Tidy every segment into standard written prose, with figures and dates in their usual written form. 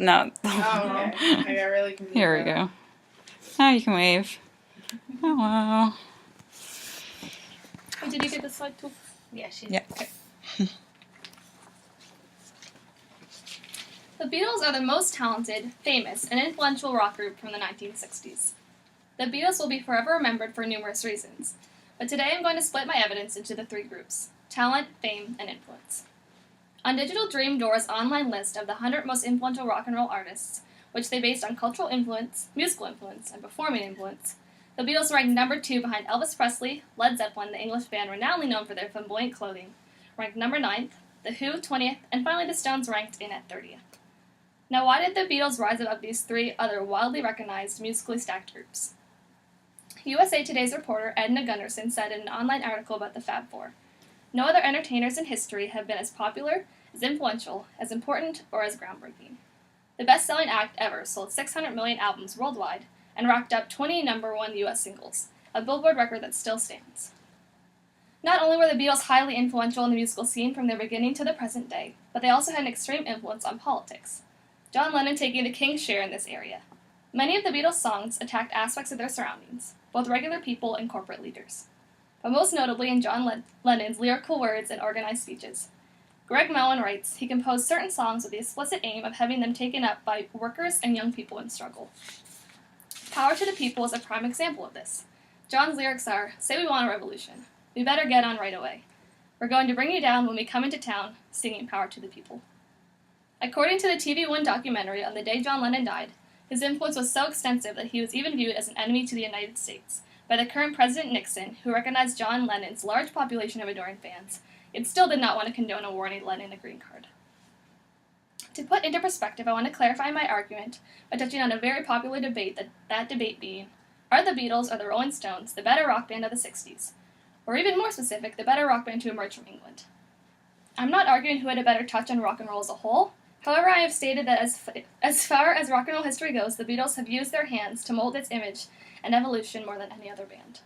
No. Oh, okay. I got really confused. Here we go. Now you can wave. Oh, wow. Oh, did you get the slide too? Yeah, she's... Yeah. Okay. The Beatles are the most talented, famous, and influential rock group from the 1960s. The Beatles will be forever remembered for numerous reasons, but today I'm going to split my evidence into the three groups: talent, fame, and influence. On Digital Dream Door's online list of the 100 most influential rock and roll artists, which they based on cultural influence, musical influence, and performing influence, the Beatles ranked number 2 behind Elvis Presley, Led Zeppelin, the English band renownedly known for their flamboyant clothing, ranked number 9th, The Who 20th, and finally the Stones ranked in at 30th. Now, why did the Beatles rise above these three other wildly recognized, musically stacked groups? USA Today's reporter Edna Gunderson said in an online article about the Fab Four, "No other entertainers in history have been as popular, as influential, as important, or as groundbreaking. The best-selling act ever sold 600 million albums worldwide and racked up 20 number one U.S. singles, a Billboard record that still stands." Not only were the Beatles highly influential in the musical scene from their beginning to the present day, but they also had an extreme influence on politics, John Lennon taking the king's share in this area. Many of the Beatles' songs attacked aspects of their surroundings, both regular people and corporate leaders, but most notably in John Lennon's lyrical words and organized speeches. Greg Mellon writes, he composed certain songs with the explicit aim of having them taken up by workers and young people in struggle. Power to the People is a prime example of this. John's lyrics are, "Say we want a revolution. We better get on right away. We're going to bring you down when we come into town, singing power to the people." According to the TV One documentary on the day John Lennon died, his influence was so extensive that he was even viewed as an enemy to the United States by the current President Nixon, who recognized John Lennon's large population of adoring fans, yet still did not want to condone awarding Lennon a green card. To put into perspective, I want to clarify my argument by touching on a very popular debate, that debate being, are the Beatles or the Rolling Stones the better rock band of the 60s? Or even more specific, the better rock band to emerge from England? I'm not arguing who had a better touch on rock and roll as a whole. However, I have stated that as far as rock and roll history goes, the Beatles have used their hands to mold its image and evolution more than any other band.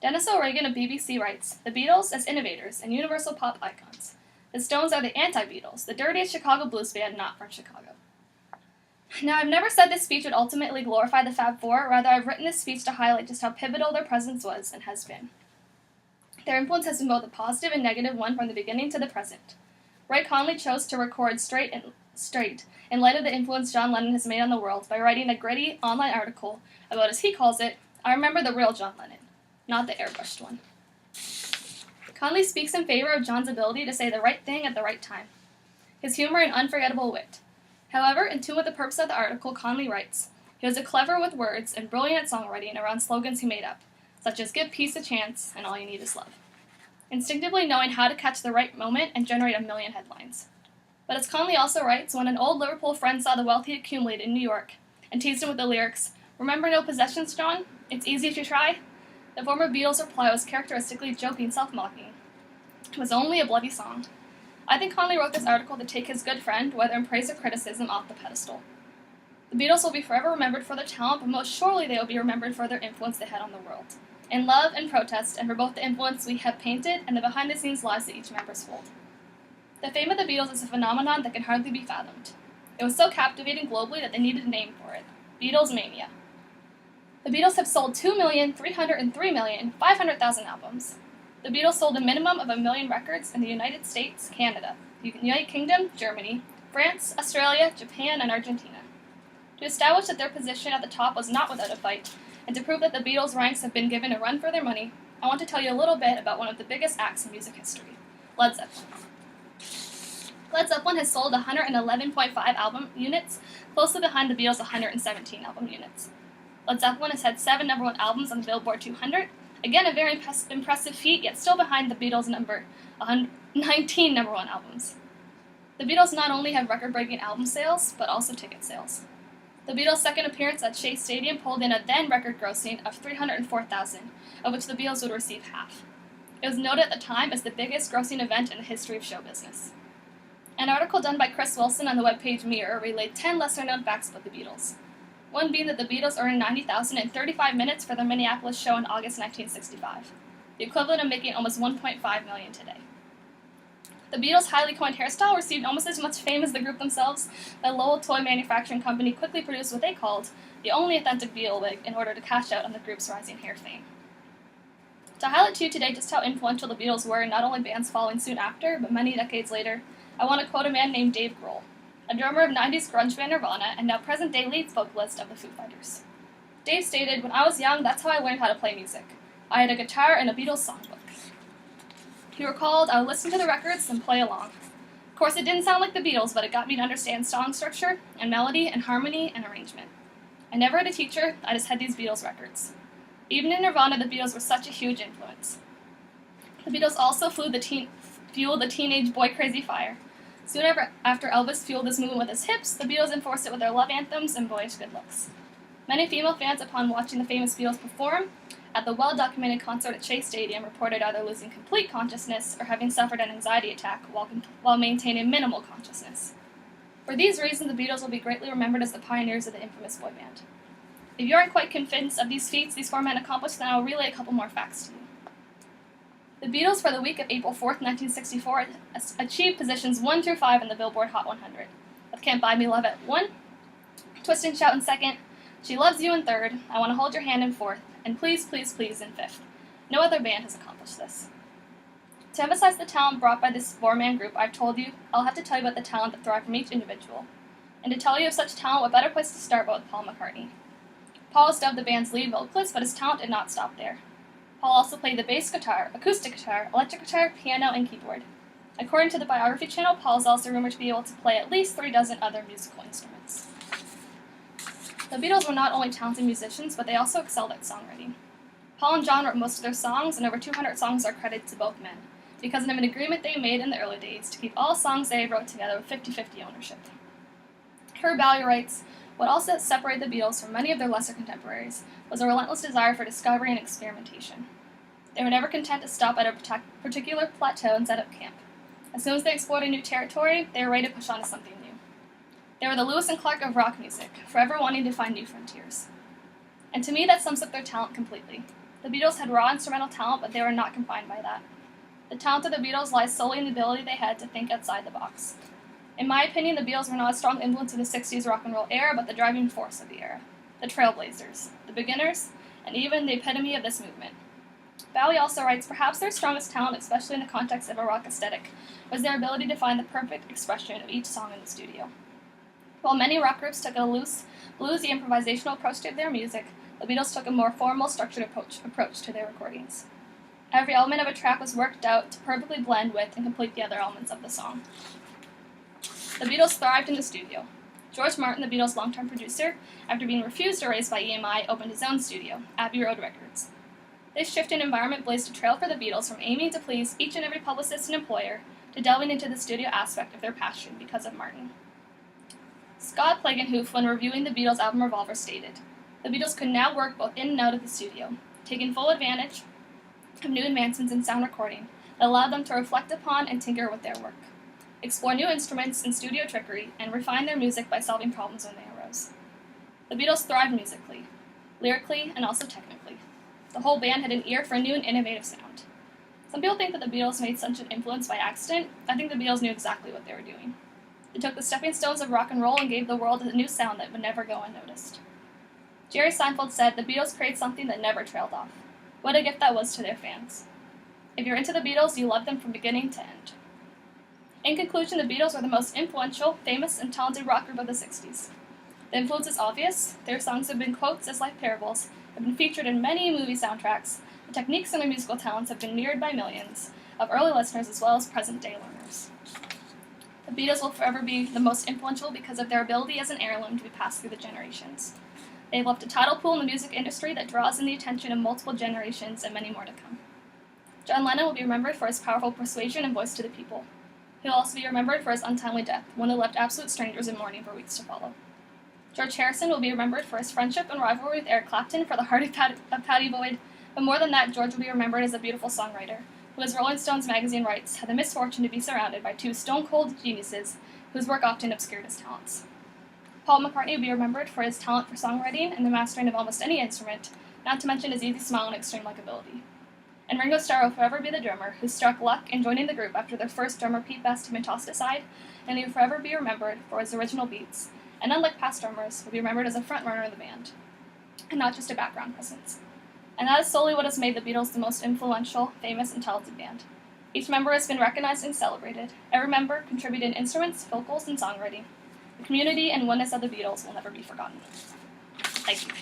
Dennis O'Regan of BBC writes, "The Beatles as innovators and universal pop icons. The Stones are the anti-Beatles, the dirtiest Chicago blues band not from Chicago." Now, I've never said this speech would ultimately glorify the Fab Four, rather I've written this speech to highlight just how pivotal their presence was and has been. Their influence has been both a positive and negative one from the beginning to the present. Ray Conley chose to record straight in light of the influence John Lennon has made on the world by writing a gritty online article about, as he calls it, "I remember the real John Lennon, not the airbrushed one." Conley speaks in favor of John's ability to say the right thing at the right time, his humor and unforgettable wit. However, in tune with the purpose of the article, Conley writes, he was clever with words and brilliant at songwriting around slogans he made up, such as "Give peace a chance" and "All you need is love," instinctively knowing how to catch the right moment and generate a million headlines. But as Conley also writes, when an old Liverpool friend saw the wealth he accumulated in New York and teased him with the lyrics, "Remember no possessions, John? It's easy if you try," the former Beatles' reply was characteristically joking, self-mocking. It was only a bloody song. I think Conley wrote this article to take his good friend, whether in praise or criticism, off the pedestal. The Beatles will be forever remembered for their talent, but most surely they will be remembered for their influence they had on the world, in love and protest, and for both the influence we have painted and the behind-the-scenes lives that each members hold. The fame of the Beatles is a phenomenon that can hardly be fathomed. It was so captivating globally that they needed a name for it: Beatles Mania. The Beatles have sold 2,303,500,000 albums. The Beatles sold a minimum of 1 million records in the United States, Canada, the United Kingdom, Germany, France, Australia, Japan, and Argentina. To establish that their position at the top was not without a fight, and to prove that the Beatles' ranks have been given a run for their money, I want to tell you a little bit about one of the biggest acts in music history, Led Zeppelin. Led Zeppelin has sold 111.5 album units, closely behind the Beatles' 117 album units. Led Zeppelin has had 7 number 1 albums on the Billboard 200, again a very impressive feat, yet still behind the Beatles' 19 number 1 albums. The Beatles not only have record-breaking album sales, but also ticket sales. The Beatles' second appearance at Shea Stadium pulled in a then record grossing of $304,000, of which the Beatles would receive half. It was noted at the time as the biggest grossing event in the history of show business. An article done by Chris Wilson on the webpage Mirror relayed 10 lesser-known facts about the Beatles. One being that the Beatles earned $90,000 in 35 minutes for their Minneapolis show in August 1965, the equivalent of making almost $1.5 million today. The Beatles' highly coined hairstyle received almost as much fame as the group themselves. The Lowell toy manufacturing company quickly produced what they called the only authentic Beatle wig in order to cash out on the group's rising hair fame. To highlight to you today just how influential the Beatles were in not only bands following soon after, but many decades later, I want to quote a man named Dave Grohl, a drummer of 90s grunge band Nirvana and now present-day lead vocalist of the Foo Fighters. Dave stated, "When I was young, that's how I learned how to play music. I had a guitar and a Beatles songbook." He recalled, "I would listen to the records and play along. Of course, it didn't sound like the Beatles, but it got me to understand song structure and melody and harmony and arrangement. I never had a teacher, I just had these Beatles records." Even in Nirvana, the Beatles were such a huge influence. The Beatles also fueled the teenage boy-crazy fire. Soon after Elvis fueled this movement with his hips, the Beatles enforced it with their love anthems and boyish good looks. Many female fans, upon watching the famous Beatles perform at the well-documented concert at Shea Stadium, reported either losing complete consciousness or having suffered an anxiety attack while maintaining minimal consciousness. For these reasons, the Beatles will be greatly remembered as the pioneers of the infamous boy band. If you aren't quite convinced of these feats these four men accomplished, then I'll relay a couple more facts to you. The Beatles, for the week of April 4th, 1964, achieved positions 1 through 5 in the Billboard Hot 100, with Can't Buy Me Love at 1, Twist and Shout in 2nd, She Loves You in 3rd, I Want to Hold Your Hand in 4th, and Please, Please, Please in 5th. No other band has accomplished this. To emphasize the talent brought by this four-man group, I'll have to tell you about the talent that thrived from each individual. And to tell you of such talent, what better place to start but with Paul McCartney. Paul was dubbed the band's lead vocalist, but his talent did not stop there. Paul also played the bass guitar, acoustic guitar, electric guitar, piano, and keyboard. According to the Biography channel, Paul is also rumored to be able to play at least 3 dozen other musical instruments. The Beatles were not only talented musicians, but they also excelled at songwriting. Paul and John wrote most of their songs, and over 200 songs are credited to both men, because of an agreement they made in the early days to keep all songs they wrote together with 50-50 ownership. Herb Valley writes, "What also separated the Beatles from many of their lesser contemporaries was a relentless desire for discovery and experimentation. They were never content to stop at a particular plateau and set up camp. As soon as they explored a new territory, they were ready to push on to something new. They were the Lewis and Clark of rock music, forever wanting to find new frontiers." And to me, that sums up their talent completely. The Beatles had raw instrumental talent, but they were not confined by that. The talent of the Beatles lies solely in the ability they had to think outside the box. In my opinion, the Beatles were not a strong influence of the 60s rock and roll era, but the driving force of the era. The trailblazers, the beginners, and even the epitome of this movement. Bowie also writes, "Perhaps their strongest talent, especially in the context of a rock aesthetic, was their ability to find the perfect expression of each song in the studio." While many rock groups took a loose, bluesy, improvisational approach to their music, the Beatles took a more formal, structured approach to their recordings. Every element of a track was worked out to perfectly blend with and complete the other elements of the song. The Beatles thrived in the studio. George Martin, the Beatles' longtime producer, after being refused a raise by EMI, opened his own studio, Abbey Road Records. This shifting environment blazed a trail for the Beatles from aiming to please each and every publicist and employer to delving into the studio aspect of their passion because of Martin. Scott Plagenhoof, when reviewing the Beatles' album Revolver, stated, "The Beatles could now work both in and out of the studio, taking full advantage of new advancements in sound recording that allowed them to reflect upon and tinker with their work, explore new instruments and studio trickery, and refine their music by solving problems when they arose." The Beatles thrived musically, lyrically, and also technically. The whole band had an ear for a new and innovative sound. Some people think that the Beatles made such an influence by accident. I think the Beatles knew exactly what they were doing. They took the stepping stones of rock and roll and gave the world a new sound that would never go unnoticed. Jerry Seinfeld said, "The Beatles created something that never trailed off. What a gift that was to their fans. If you're into the Beatles, you love them from beginning to end." In conclusion, the Beatles were the most influential, famous, and talented rock group of the 60s. The influence is obvious. Their songs have been quotes as life parables, have been featured in many movie soundtracks. The techniques and their musical talents have been mirrored by millions of early listeners as well as present-day learners. The Beatles will forever be the most influential because of their ability as an heirloom to be passed through the generations. They have left a tidal pool in the music industry that draws in the attention of multiple generations and many more to come. John Lennon will be remembered for his powerful persuasion and voice to the people. He will also be remembered for his untimely death, one that left absolute strangers in mourning for weeks to follow. George Harrison will be remembered for his friendship and rivalry with Eric Clapton for the heart of Pattie Boyd, but more than that, George will be remembered as a beautiful songwriter, who, as Rolling Stones magazine writes, had the misfortune to be surrounded by 2 stone-cold geniuses whose work often obscured his talents. Paul McCartney will be remembered for his talent for songwriting and the mastering of almost any instrument, not to mention his easy smile and extreme likability. And Ringo Starr will forever be the drummer who struck luck in joining the group after their first drummer Pete Best had been tossed aside, and he will forever be remembered for his original beats, and unlike past drummers, will be remembered as a frontrunner of the band, and not just a background presence. And that is solely what has made the Beatles the most influential, famous, and talented band. Each member has been recognized and celebrated. Every member contributed instruments, vocals, and songwriting. The community and oneness of the Beatles will never be forgotten. Thank you.